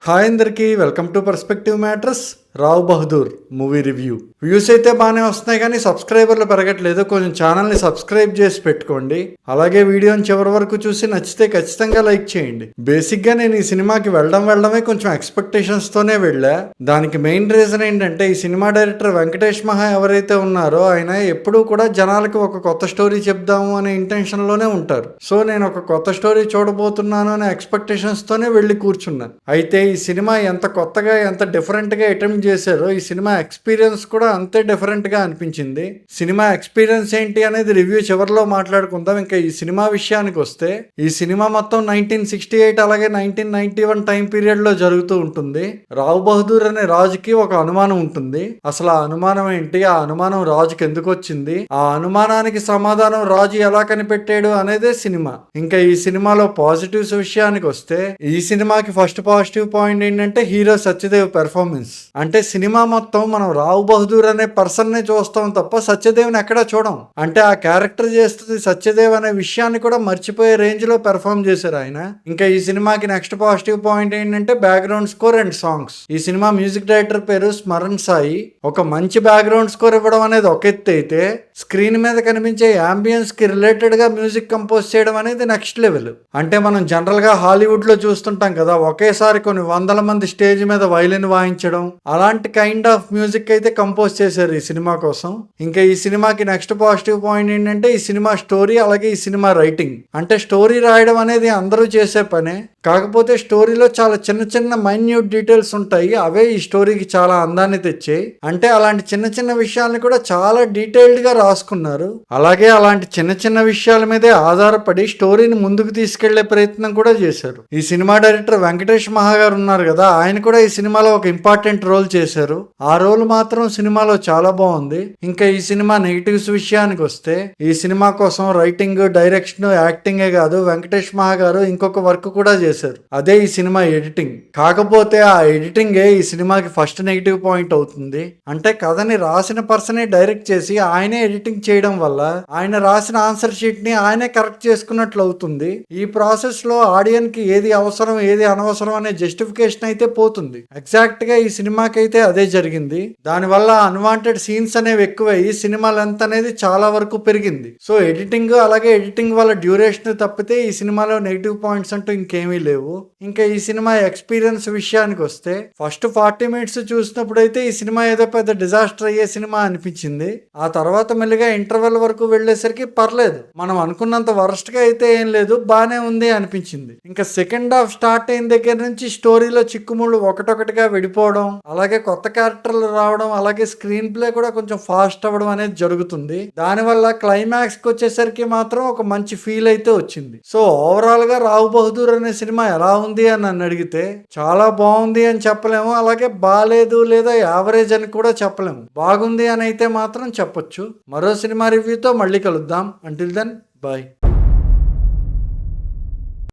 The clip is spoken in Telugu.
హాయ్ అందరికీ welcome to perspective matters. Rao Bahadur movie review. Views అయితే బాగానే వస్తున్నాయి కానీ సబ్స్క్రైబర్లు పెరగట్లేదు. కొంచెం ఛానల్ని సబ్స్క్రైబ్ చేసి పెట్టుకోండి. అలాగే వీడియోని చివరి వరకు చూసి నచ్చితే ఖచ్చితంగా లైక్ చేయండి. బేసిక్గా నేను ఈ సినిమాకి వెళ్ళడమే కొంచెం ఎక్స్పెక్టేషన్స్తోనే వెళ్ళా. దానికి మెయిన్ రీజన్ ఏంటంటే ఈ సినిమా డైరెక్టర్ వెంకటేష్ మహా ఎవరైతే ఉన్నారో ఆయన ఎప్పుడూ కూడా జనాలకి ఒక కొత్త స్టోరీ చెప్దాము అనే ఇంటెన్షన్లోనే ఉంటారు. సో నేను ఒక కొత్త స్టోరీ చూడబోతున్నాను అనే ఎక్స్పెక్టేషన్స్తోనే వెళ్ళి కూర్చున్నా. అయితే ఈ సినిమా ఎంత కొత్తగా ఎంత డిఫరెంట్గా అటెంప్ట్ చేశారో ఈ సినిమా ఎక్స్పీరియన్స్ కూడా అంతే డిఫరెంట్గా అనిపించింది. సినిమా ఎక్స్పీరియన్స్ ఏంటి అనేది రివ్యూ చివరిలో మాట్లాడుకుందాం. ఇంకా ఈ సినిమా విషయానికి వస్తే ఈ సినిమా మొత్తం 1968 అలాగే 1991 టైం పీరియడ్ లో జరుగుతూ ఉంటుంది. రావ్ బహదూర్ అనే రాజుకి ఒక అనుమానం ఉంటుంది. అసలు ఆ అనుమానం ఏంటి, ఆ అనుమానం రాజుకి ఎందుకు వచ్చింది, ఆ అనుమానానికి సమాధానం రాజు ఎలా కనిపెట్టాడు అనేదే సినిమా. ఇంకా ఈ సినిమాలో పాజిటివ్స్ విషయానికి వస్తే ఈ సినిమాకి ఫస్ట్ పాజిటివ్ పాయింట్ ఏంటంటే హీరో సత్యదేవ్ పెర్ఫార్మెన్స్. అంటే సినిమా మొత్తం మనం రావ్ బహదూర్ అనే పర్సన్ నే చూస్తాం తప్ప సత్యదేవ్ని ఎక్కడా చూడం. అంటే ఆ క్యారెక్టర్ చేస్తుంది సత్యదేవ్ అనే విషయాన్ని కూడా మర్చిపోయే రేంజ్ లో పెర్ఫార్మ్ చేశారు ఆయన. ఇంకా ఈ సినిమాకి నెక్స్ట్ పాజిటివ్ పాయింట్ ఏంటంటే బ్యాక్గ్రౌండ్ స్కోర్ అండ్ సాంగ్స్. ఈ సినిమా మ్యూజిక్ డైరెక్టర్ పేరు స్మరణ్ సాయి. ఒక మంచి బ్యాక్గ్రౌండ్ స్కోర్ ఇవ్వడం అనేది ఒక ఎత్తు అయితే స్క్రీన్ మీద కనిపించే అంబియన్స్ కి రిలేటెడ్ గా మ్యూజిక్ కంపోజ్ చేయడం అనేది నెక్స్ట్ లెవెల్. అంటే మనం జనరల్ గా హాలీవుడ్ లో చూస్తుంటాం కదా, ఒకేసారి కొన్ని వందల మంది స్టేజ్ మీద వైలిన్ వాయించడం, అలాంటి కైండ్ ఆఫ్ మ్యూజిక్ అయితే కంపోజ్ చేశారు ఈ సినిమా కోసం. ఇంకా ఈ సినిమాకి నెక్స్ట్ పాజిటివ్ పాయింట్ ఏంటంటే ఈ సినిమా స్టోరీ అలాగే ఈ సినిమా రైటింగ్. అంటే స్టోరీ రాయడం అనేది అందరూ చేసే పనే, కాకపోతే స్టోరీలో చాలా చిన్న చిన్న మైన్యూట్ డీటెయిల్స్ ఉంటాయి. అవే ఈ స్టోరీకి చాలా అందాన్ని తెచ్చాయి. అంటే అలాంటి చిన్న చిన్న విషయాలను కూడా చాలా డీటెయిల్డ్ గా రాసుకున్నారు. అలాగే అలాంటి చిన్న చిన్న విషయాల మీదే ఆధారపడి స్టోరీని ముందుకు తీసుకెళ్లే ప్రయత్నం కూడా చేశారు. ఈ సినిమా డైరెక్టర్ వెంకటేష్ మహా గారు ఉన్నారు కదా, ఆయన కూడా ఈ సినిమాలో ఒక ఇంపార్టెంట్ రోల్ చేశారు. ఆ రోల్ మాత్రం సినిమాలో చాలా బాగుంది. ఇంకా ఈ సినిమా నెగిటివ్స్ విషయానికి వస్తే ఈ సినిమా కోసం రైటింగ్, డైరెక్షన్, యాక్టింగే కాదు వెంకటేష్ మహా గారు ఇంకొక వర్క్ కూడా చేశారు. అదే ఈ సినిమా ఎడిటింగ్. కాకపోతే ఆ ఎడిటింగే ఈ సినిమాకి ఫస్ట్ నెగిటివ్ పాయింట్ అవుతుంది. అంటే కథని రాసిన పర్సనే డైరెక్ట్ చేసి ఆయనే ఎడిటింగ్ చేయడం వల్ల ఆయన రాసిన ఆన్సర్ షీట్ ని ఆయనే కరెక్ట్ చేసుకున్నట్లు అవుతుంది. ఈ ప్రాసెస్ లో ఆడియన్స్ కి ఏది అవసరం ఏది అనవసరం అనే జస్టిఫికేషన్ అయితే పోతుంది. ఎగ్జాక్ట్ గా ఈ సినిమాకి అయితే అదే జరిగింది. దానివల్ల అన్వాంటెడ్ సీన్స్ అనేవి ఎక్కువయ్యి సినిమా లెంత్ అనేది చాలా వరకు పెరిగింది. సో ఎడిటింగ్ అలాగే ఎడిటింగ్ వల్ల డ్యూరేషన్ తప్పితే ఈ సినిమాలో నెగిటివ్ పాయింట్స్ అంటూ ఇంకేమీ లేవు. ఇంకా ఈ సినిమా ఎక్స్పీరియన్స్ విషయానికి వస్తే ఫస్ట్ 40 మినిట్స్ చూసినప్పుడు అయితే ఈ సినిమా ఏదో పెద్ద డిజాస్టర్ అయ్యే సినిమా అనిపించింది. ఆ తర్వాత మెల్లిగా ఇంటర్వెల్ వరకు వెళ్లేసరికి పర్లేదు, మనం అనుకున్నంత వరస్ట్ గా అయితే ఏం లేదు, బానే ఉంది అనిపించింది. ఇంకా సెకండ్ హాఫ్ స్టార్ట్ అయిన దగ్గర నుంచి స్టోరీలో చిక్కుముళ్ళు ఒకటొకటిగా విడిపోవడం, అలాగే కొత్త క్యారెక్టర్లు రావడం, అలాగే స్క్రీన్ ప్లే కూడా కొంచెం ఫాస్ట్ అవ్వడం అనేది జరుగుతుంది. దానివల్ల క్లైమాక్స్ కి వచ్చేసరికి మాత్రం ఒక మంచి ఫీల్ అయితే వచ్చింది. సో ఓవరాల్ గా రావ్ బహదూర్ అనే సినిమా ఎలా ఉంది అని నన్ను అడిగితే చాలా బాగుంది అని చెప్పలేము, అలాగే బాలేదు లేదా యావరేజ్ అని కూడా చెప్పలేము. బాగుంది అని అయితే మాత్రం చెప్పొచ్చు. మరో సినిమా రివ్యూతో మళ్ళీ కలుద్దాం. Until then bye.